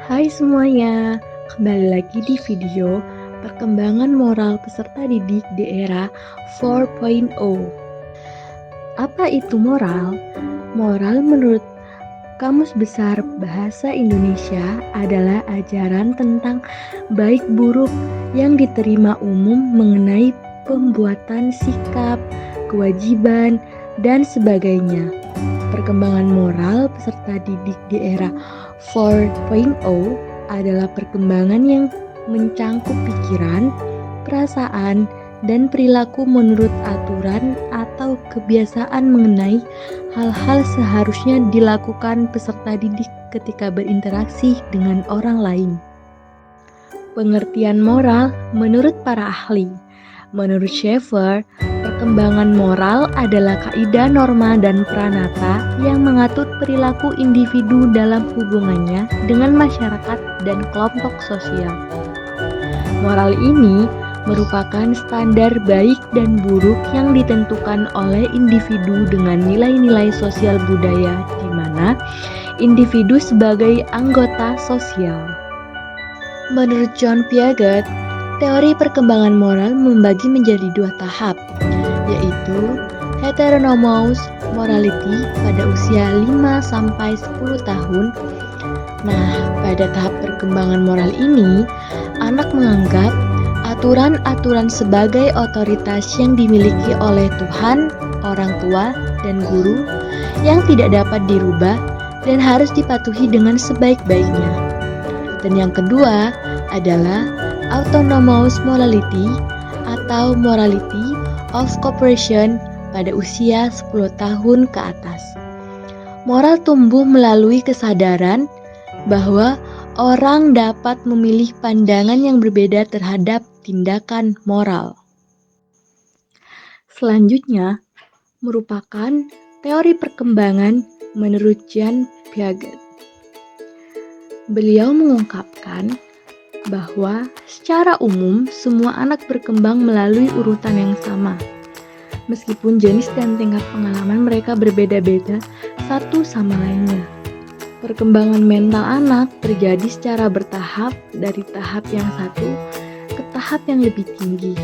Hai semuanya, kembali lagi di video perkembangan moral peserta didik di era 4.0. Apa itu moral? Moral menurut Kamus Besar Bahasa Indonesia adalah ajaran tentang baik buruk yang diterima umum mengenai pembuatan sikap, kewajiban, dan sebagainya. Perkembangan moral peserta didik di era 4.0 adalah perkembangan yang mencangkup pikiran, perasaan, dan perilaku menurut aturan atau kebiasaan mengenai hal-hal seharusnya dilakukan peserta didik ketika berinteraksi dengan orang lain. Pengertian moral menurut para ahli. Menurut Schaeffer, perkembangan moral adalah kaidah norma dan pranata yang mengatur perilaku individu dalam hubungannya dengan masyarakat dan kelompok sosial. Moral ini merupakan standar baik dan buruk yang ditentukan oleh individu dengan nilai-nilai sosial budaya di mana individu sebagai anggota sosial. Menurut John Piaget, teori perkembangan moral membagi menjadi dua tahap, yaitu heteronomous morality pada usia 5-10 tahun. Nah, pada tahap perkembangan moral ini, anak menganggap aturan-aturan sebagai otoritas yang dimiliki oleh Tuhan, orang tua, dan guru yang tidak dapat dirubah dan harus dipatuhi dengan sebaik-baiknya. Dan yang kedua adalah autonomous morality atau morality of cooperation pada usia 10 tahun ke atas. Moral tumbuh melalui kesadaran bahwa orang dapat memilih pandangan yang berbeda terhadap tindakan moral. Selanjutnya merupakan teori perkembangan menurut Jean Piaget. Beliau mengungkapkan bahwa secara umum semua anak berkembang melalui urutan yang sama. Meskipun jenis dan tingkat pengalaman mereka berbeda-beda satu sama lainnya. Perkembangan mental anak terjadi secara bertahap dari tahap yang satu ke tahap yang lebih tinggi.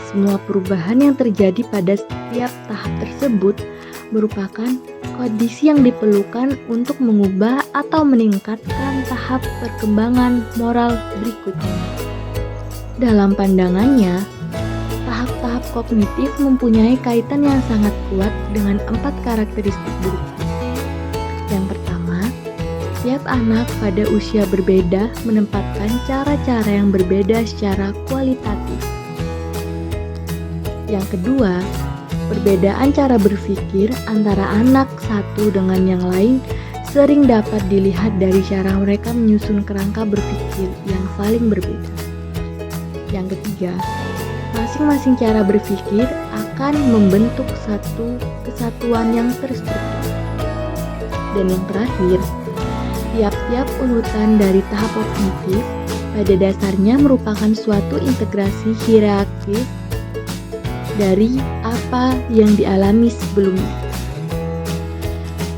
Semua perubahan yang terjadi pada setiap tahap tersebut merupakan kondisi yang diperlukan untuk mengubah atau meningkatkan tahap perkembangan moral berikutnya. Dalam pandangannya, tahap-tahap kognitif mempunyai kaitan yang sangat kuat dengan 4 karakteristik berikut. Yang pertama, setiap anak pada usia berbeda menempatkan cara-cara yang berbeda secara kualitatif. Yang kedua, perbedaan cara berpikir antara anak satu dengan yang lain sering dapat dilihat dari cara mereka menyusun kerangka berpikir yang saling berbeda. Yang ketiga, masing-masing cara berpikir akan membentuk satu kesatuan yang terstruktur. Dan yang terakhir, tiap-tiap urutan dari tahap kognitif pada dasarnya merupakan suatu integrasi hierarkis dari apa yang dialami sebelumnya.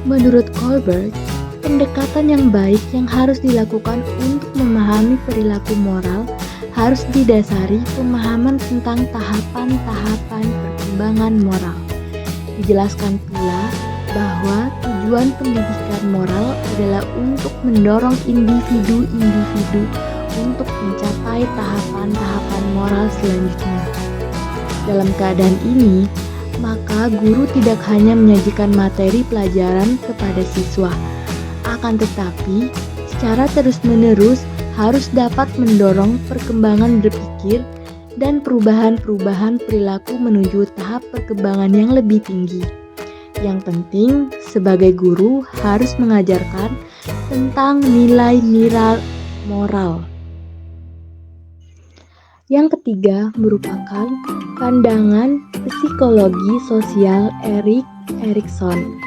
Menurut Kohlberg, pendekatan yang baik yang harus dilakukan untuk memahami perilaku moral harus didasari pemahaman tentang tahapan-tahapan perkembangan moral. Dijelaskan pula bahwa tujuan pendidikan moral adalah untuk mendorong individu-individu untuk mencapai tahapan-tahapan moral selanjutnya. Dalam keadaan ini, maka guru tidak hanya menyajikan materi pelajaran kepada siswa, akan tetapi secara terus-menerus harus dapat mendorong perkembangan berpikir dan perubahan-perubahan perilaku menuju tahap perkembangan yang lebih tinggi. Yang penting, sebagai guru harus mengajarkan tentang nilai-nilai moral. Yang ketiga merupakan pandangan psikologi sosial Erik Erikson.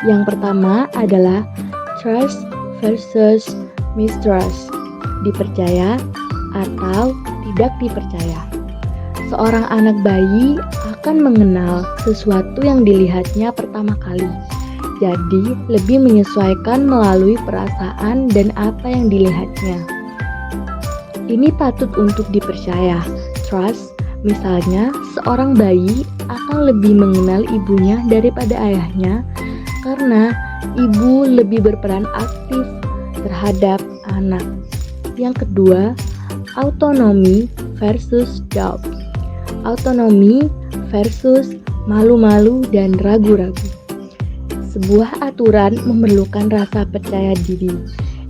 Yang pertama adalah trust versus mistrust, dipercaya atau tidak dipercaya. Seorang anak bayi akan mengenal sesuatu yang dilihatnya pertama kali. jadi lebih menyesuaikan melalui perasaan dan apa yang dilihatnya. Ini patut untuk dipercaya. Trust, misalnya, seorang bayi akan lebih mengenal ibunya daripada ayahnya karena ibu lebih berperan aktif terhadap anak. Yang kedua, autonomi versus doubt. Autonomi versus malu-malu dan ragu-ragu. Sebuah aturan memerlukan rasa percaya diri.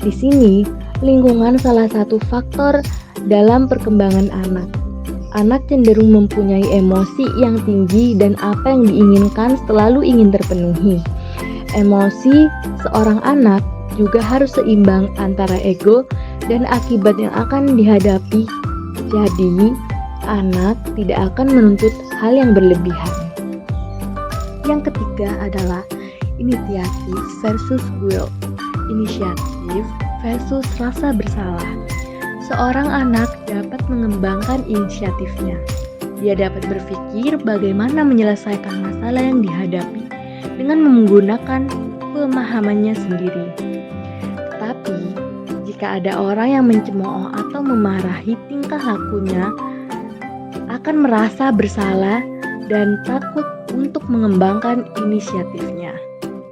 Di sini, lingkungan salah satu faktor dalam perkembangan anak. Anak cenderung mempunyai emosi yang tinggi dan apa yang diinginkan selalu ingin terpenuhi. Emosi seorang anak juga harus seimbang antara ego dan akibat yang akan dihadapi. Jadi, anak tidak akan menuntut hal yang berlebihan. Yang ketiga adalah inisiatif versus will. Inisiatif versus rasa bersalah. Seorang anak dapat mengembangkan inisiatifnya. Dia dapat berpikir bagaimana menyelesaikan masalah yang dihadapi dengan menggunakan pemahamannya sendiri. Tetapi, jika ada orang yang mencemooh atau memarahi tingkah lakunya, akan merasa bersalah dan takut untuk mengembangkan inisiatifnya.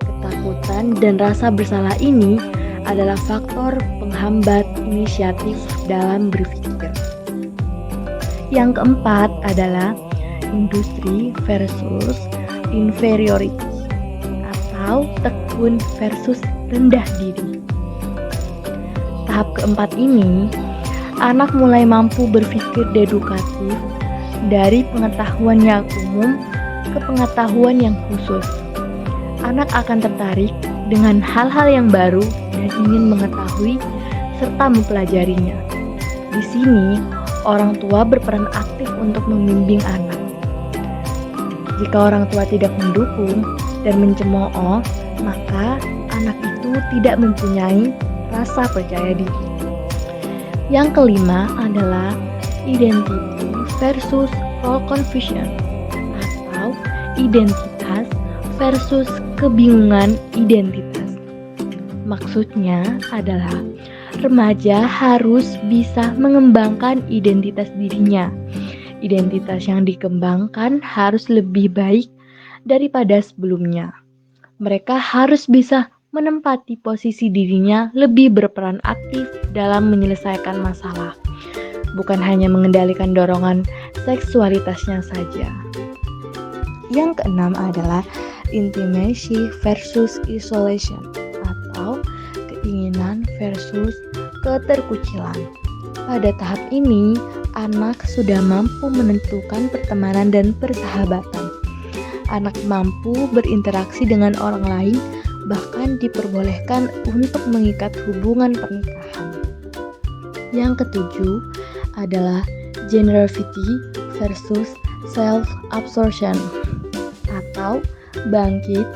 Ketakutan dan rasa bersalah ini adalah faktor penghambat inisiatif dalam berpikir. Yang keempat adalah industri versus inferiority atau tekun versus rendah diri. Tahap keempat ini, anak mulai mampu berpikir dedukatif dari pengetahuan yang umum ke pengetahuan yang khusus. Anak akan tertarik dengan hal-hal yang baru dan ingin mengetahui serta mempelajarinya. Di sini, orang tua berperan aktif untuk membimbing anak. Jika orang tua tidak mendukung dan mencemooh, maka anak itu tidak mempunyai rasa percaya diri. Yang kelima adalah identity versus role confusion atau identitas versus kebingungan identitas. Maksudnya adalah remaja harus bisa mengembangkan identitas dirinya. Identitas yang dikembangkan harus lebih baik daripada sebelumnya. Mereka harus bisa menempati posisi dirinya lebih berperan aktif dalam menyelesaikan masalah, bukan hanya mengendalikan dorongan seksualitasnya saja. Yang keenam adalah intimacy versus isolation atau keinginan versus keterkucilan. Pada tahap ini, anak sudah mampu menentukan pertemanan dan persahabatan. Anak mampu berinteraksi dengan orang lain, bahkan diperbolehkan untuk mengikat hubungan pernikahan. Yang ketujuh adalah generosity versus self-absorption atau bangkit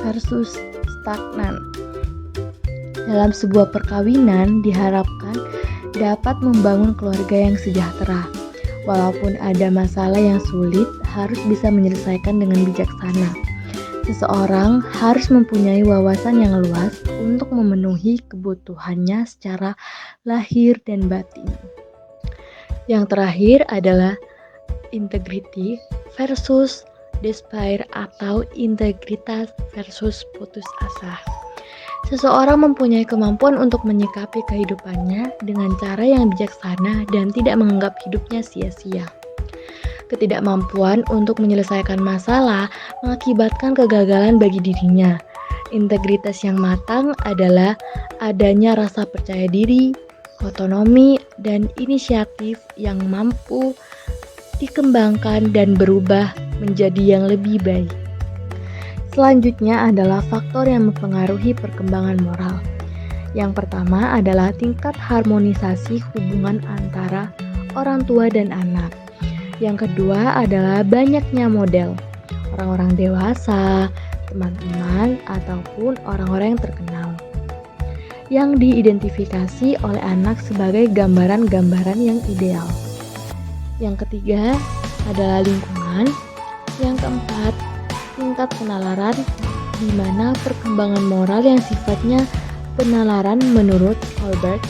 versus stagnan. Dalam sebuah perkawinan diharapkan dapat membangun keluarga yang sejahtera. Walaupun ada masalah yang sulit, harus bisa menyelesaikan dengan bijaksana. Seseorang harus mempunyai wawasan yang luas untuk memenuhi kebutuhannya secara lahir dan batin. Yang terakhir adalah integrity versus despair atau integritas versus putus asa. Seseorang mempunyai kemampuan untuk menyikapi kehidupannya dengan cara yang bijaksana dan tidak menganggap hidupnya sia-sia. Ketidakmampuan untuk menyelesaikan masalah mengakibatkan kegagalan bagi dirinya. Integritas yang matang adalah adanya rasa percaya diri, otonomi, dan inisiatif yang mampu dikembangkan dan berubah menjadi yang lebih baik. Selanjutnya adalah faktor yang mempengaruhi perkembangan moral. Yang pertama adalah tingkat harmonisasi hubungan antara orang tua dan anak. Yang kedua adalah banyaknya model, orang-orang dewasa, teman-teman, ataupun orang-orang yang terkenal, yang diidentifikasi oleh anak sebagai gambaran-gambaran yang ideal. Yang ketiga adalah lingkungan. Yang keempat, tingkat penalaran di mana perkembangan moral yang sifatnya penalaran menurut Colbert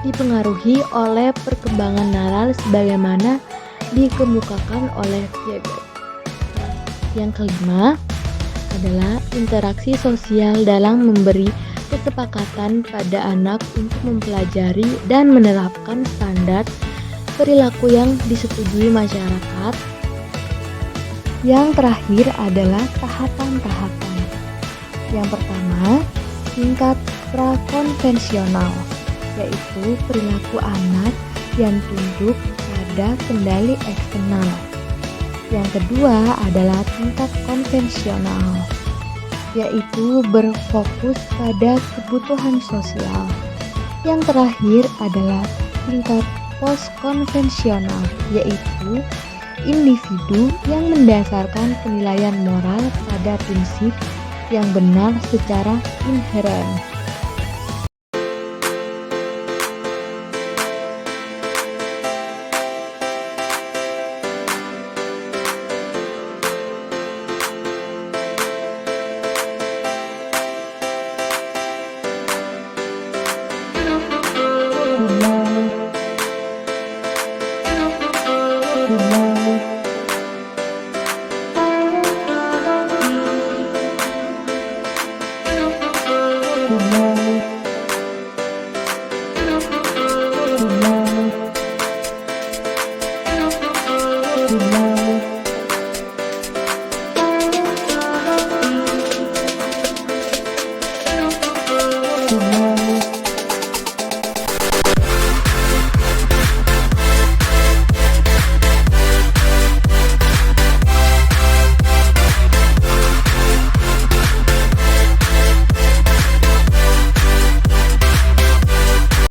dipengaruhi oleh perkembangan nalar sebagaimana dikemukakan oleh Piaget. Yang kelima adalah interaksi sosial dalam memberi kesepakatan pada anak untuk mempelajari dan menerapkan standar perilaku yang disetujui masyarakat. Yang terakhir adalah tahapan-tahapan. Yang pertama, tingkat prakonvensional, yaitu perilaku anak yang tunduk pada kendali eksternal. Yang kedua adalah tingkat konvensional, yaitu berfokus pada kebutuhan sosial. Yang terakhir adalah tingkat postkonvensional, yaitu individu yang mendasarkan penilaian moral pada prinsip yang benar secara inheren.